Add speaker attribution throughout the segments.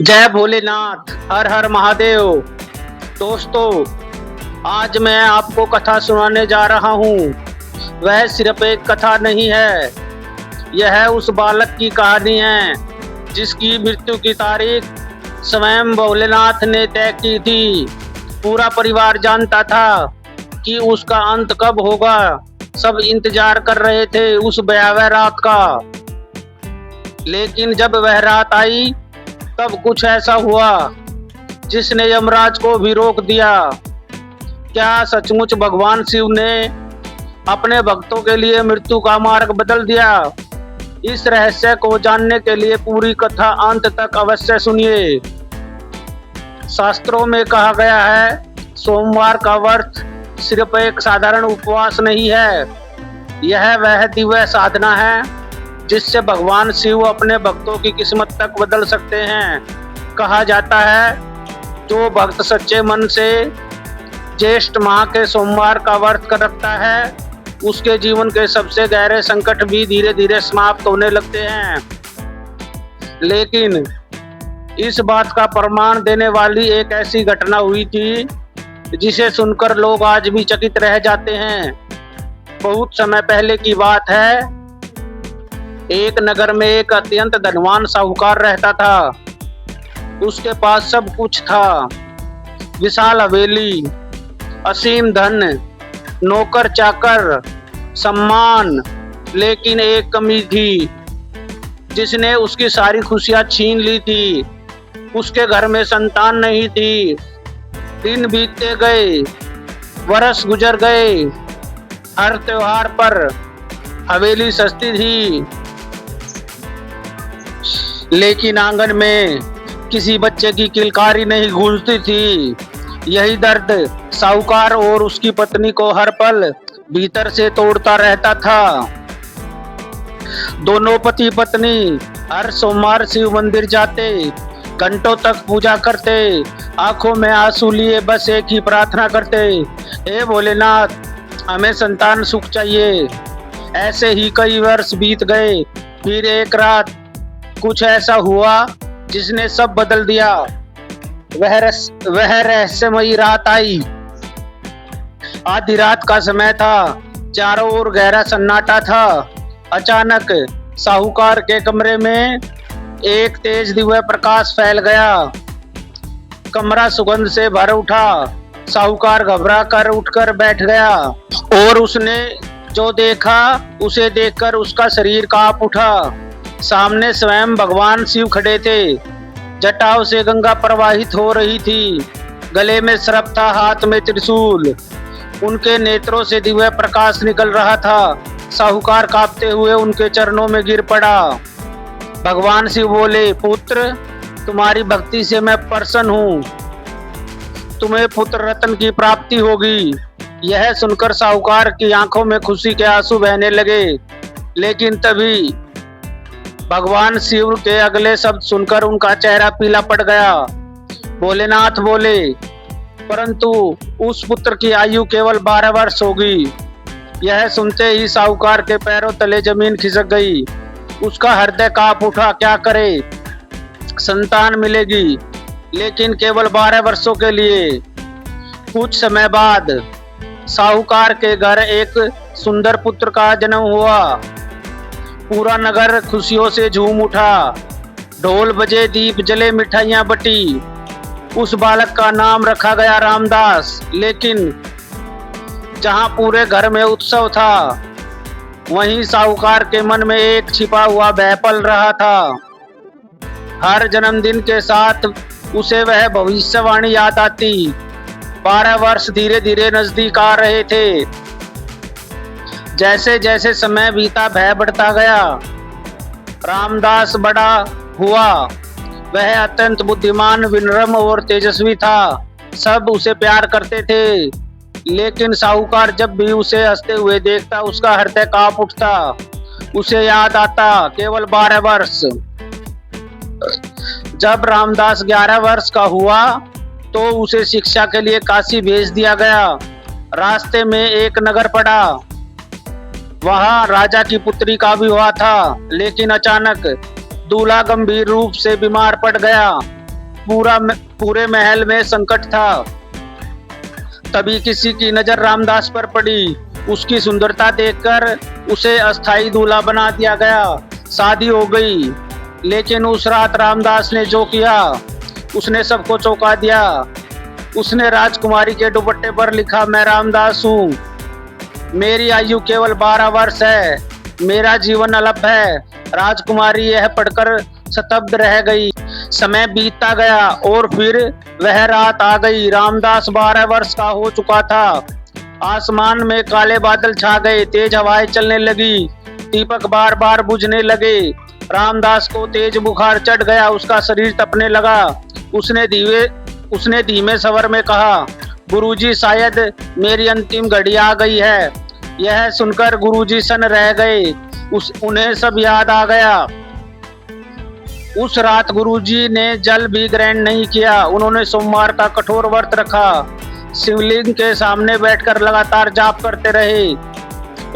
Speaker 1: जय भोलेनाथ, हर हर महादेव। दोस्तों, आज मैं आपको कथा सुनाने जा रहा हूँ। वह सिर्फ एक कथा नहीं है, यह उस बालक की कहानी है जिसकी मृत्यु की तारीख स्वयं भोलेनाथ ने तय की थी। पूरा परिवार जानता था कि उसका अंत कब होगा। सब इंतजार कर रहे थे उस भयावह रात का। लेकिन जब वह रात आई तब कुछ ऐसा हुआ जिसने यमराज को भी रोक दिया। क्या सचमुच भगवान शिव ने अपने भक्तों के लिए मृत्यु का मार्ग बदल दिया? इस रहस्य को जानने के लिए पूरी कथा अंत तक अवश्य सुनिए। शास्त्रों में कहा गया है, सोमवार का व्रत सिर्फ एक साधारण उपवास नहीं है, यह वह दिव्य साधना है जिससे भगवान शिव अपने भक्तों की किस्मत तक बदल सकते हैं। कहा जाता है, जो भक्त सच्चे मन से ज्येष्ठ माह के सोमवार का व्रत कर रखता है, उसके जीवन के सबसे गहरे संकट भी धीरे धीरे समाप्त होने लगते हैं। लेकिन इस बात का प्रमाण देने वाली एक ऐसी घटना हुई थी जिसे सुनकर लोग आज भी चकित रह जाते हैं। बहुत समय पहले की बात है, एक नगर में एक अत्यंत धनवान साहूकार रहता था। उसके पास सब कुछ था, विशाल हवेली, असीम धन, नौकर चाकर, सम्मान। लेकिन एक कमी थी जिसने उसकी सारी खुशियां छीन ली थी। उसके घर में संतान नहीं थी। दिन बीतते गए, वर्ष गुजर गए। हर त्योहार पर हवेली सजती थी, लेकिन आंगन में किसी बच्चे की किलकारी नहीं गूंजती थी। यही दर्द साहूकार और उसकी पत्नी को हर पल भीतर से तोड़ता रहता था। दोनों पति पत्नी हर सोमवार शिव मंदिर जाते, घंटों तक पूजा करते, आंखों में आंसू लिए बस एक ही प्रार्थना करते, हे भोलेनाथ, हमें संतान सुख चाहिए। ऐसे ही कई वर्ष बीत गए। फिर एक रात कुछ ऐसा हुआ जिसने सब बदल दिया। वह रहस्यमयी रात आई। आधी रात का समय था, चारों ओर गहरा सन्नाटा था। अचानक साहूकार के कमरे में एक तेज दिव्य प्रकाश फैल गया। कमरा सुगंध से भर उठा। साहूकार घबरा कर उठकर बैठ गया और उसने जो देखा उसे देखकर उसका शरीर कांप उठा। सामने स्वयं भगवान शिव खड़े थे। जटाओं से गंगा प्रवाहित हो रही थी। गले में सर्प था, हाथ में त्रिशूल। उनके नेत्रों से दिव्य प्रकाश निकल रहा था। साहूकार कांपते हुए उनके चरणों में गिर पड़ा। भगवान शिव बोले, पुत्र, तुम्हारी भक्ति से मैं प्रसन्न हूँ। तुम्हें पुत्र रत्न की प्राप्ति होगी। यह सुनकर साहूकार की आंखों में खुशी के आंसू बहने लगे। लेकिन तभी भगवान शिव के अगले शब्द सुनकर उनका चेहरा पीला पड़ गया। भोलेनाथ बोले, परंतु उस पुत्र की आयु केवल 12 वर्ष होगी। यह सुनते ही साहूकार के पैरों तले जमीन खिसक गई। उसका हृदय कांप उठा। क्या करे? संतान मिलेगी, लेकिन केवल 12 वर्षों के लिए। कुछ समय बाद साहूकार के घर एक सुंदर पुत्र का जन्म हुआ। पूरा नगर खुशियों से झूम उठा। ढोल बजे, दीप जले, मिठाइयां बटी। उस बालक का नाम रखा गया रामदास। लेकिन जहां पूरे घर में उत्सव था, वहीं साहूकार के मन में एक छिपा हुआ भय पल रहा था। हर जन्मदिन के साथ उसे वह भविष्यवाणी याद आती। 12 वर्ष धीरे धीरे नजदीक आ रहे थे। जैसे जैसे समय बीता, भय बढ़ता गया। रामदास बड़ा हुआ। वह अत्यंत बुद्धिमान, विनम्र और तेजस्वी था। सब उसे प्यार करते थे। लेकिन साहूकार जब भी उसे हंसते हुए देखता, उसका हृदय कांप उठता। उसे याद आता केवल 12 वर्ष। जब रामदास 11 वर्ष का हुआ तो उसे शिक्षा के लिए काशी भेज दिया गया। रास्ते में एक नगर पड़ा। वहां राजा की पुत्री का विवाह था। लेकिन अचानक दूल्हा गंभीर रूप से बीमार पड़ गया। पूरे महल में संकट था। तभी किसी की नजर रामदास पर पड़ी। उसकी सुंदरता देखकर उसे अस्थाई दूल्हा बना दिया गया। शादी हो गई। लेकिन उस रात रामदास ने जो किया उसने सबको चौंका दिया। उसने राजकुमारी के दुपट्टे पर लिखा, मैं रामदास हूँ, मेरी आयु केवल 12 वर्ष है, मेरा जीवन अल्प है। राजकुमारी यह पढ़कर स्तब्ध रह गई। समय बीतता गया और फिर वह रात आ गई। रामदास 12 वर्ष का हो चुका था। आसमान में काले बादल छा गए, तेज हवाएं चलने लगी, दीपक बार बार बुझने लगे। रामदास को तेज बुखार चढ़ गया, उसका शरीर तपने लगा। उसने धीमे स्वर में कहा, गुरुजी, शायद मेरी अंतिम घड़ी आ गई है। यह सुनकर गुरुजी सन्न रह गए। उन्हें सब याद आ गया। उस रात गुरुजी ने जल भी ग्रहण नहीं किया। उन्होंने सोमवार का कठोर व्रत रखा। शिवलिंग के सामने बैठकर लगातार जाप करते रहे,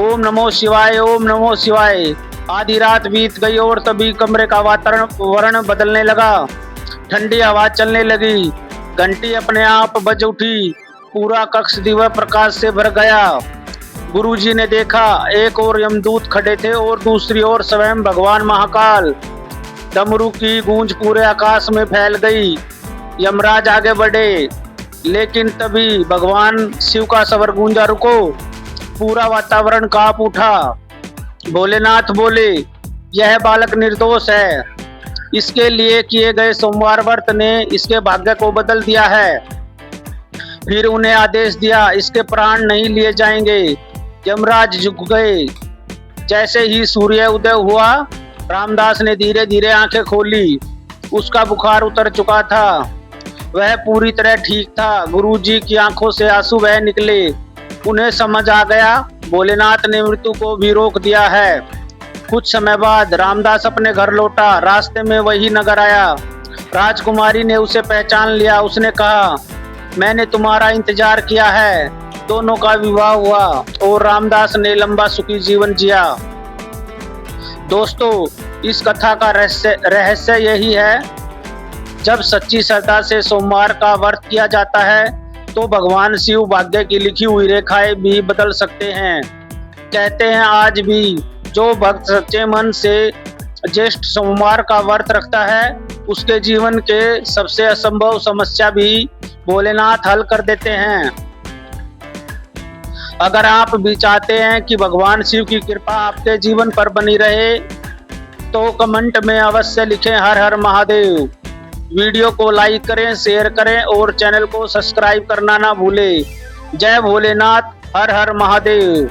Speaker 1: ओम नमो शिवाय, ओम नमो शिवाय। आधी रात बीत गई और तभी कमरे का वातावरण बदलने लगा। ठंडी हवा चलने लगी, घंटी अपने आप बज उठी, पूरा कक्ष दिव्य प्रकाश से भर गया। गुरुजी ने देखा, एक ओर यमदूत खड़े थे और दूसरी ओर स्वयं भगवान महाकाल। डमरू की गूंज पूरे आकाश में फैल गई। यमराज आगे बढ़े, लेकिन तभी भगवान शिव का स्वर गूंजा, रुको। पूरा वातावरण कांप उठा। भोलेनाथ बोले, यह बालक निर्दोष है, इसके लिए किए गए सोमवार व्रत ने इसके भाग्य को बदल दिया है। फिर उन्हें आदेश दिया, इसके प्राण नहीं लिए जाएंगे। यमराज झुक गए। जैसे ही सूर्य उदय हुआ, रामदास ने धीरे धीरे आंखें खोली। उसका बुखार उतर चुका था, वह पूरी तरह ठीक था। गुरुजी की आंखों से आंसू बह निकले। उन्हें समझ आ गया, भोलेनाथ ने मृत्यु को भी रोक दिया है। कुछ समय बाद रामदास अपने घर लौटा। रास्ते में वही नगर आया। राजकुमारी ने उसे पहचान लिया। उसने कहा, मैंने तुम्हारा इंतजार किया है। दोनों का विवाह हुआ और रामदास ने लंबा सुखी जीवन जिया। दोस्तों, इस कथा का रहस्य यही है, जब सच्ची श्रद्धा से सोमवार का व्रत किया जाता है तो भगवान शिव भाग्य की लिखी हुई रेखाएं भी बदल सकते हैं। कहते हैं आज भी जो भक्त सच्चे मन से ज्येष्ठ सोमवार का व्रत रखता है, उसके जीवन के सबसे असंभव समस्या भी भोलेनाथ हल कर देते हैं। अगर आप भी चाहते हैं कि भगवान शिव की कृपा आपके जीवन पर बनी रहे तो कमेंट में अवश्य लिखें, हर हर महादेव। वीडियो को लाइक करें, शेयर करें और चैनल को सब्सक्राइब करना ना भूलें। जय भोलेनाथ, हर हर महादेव।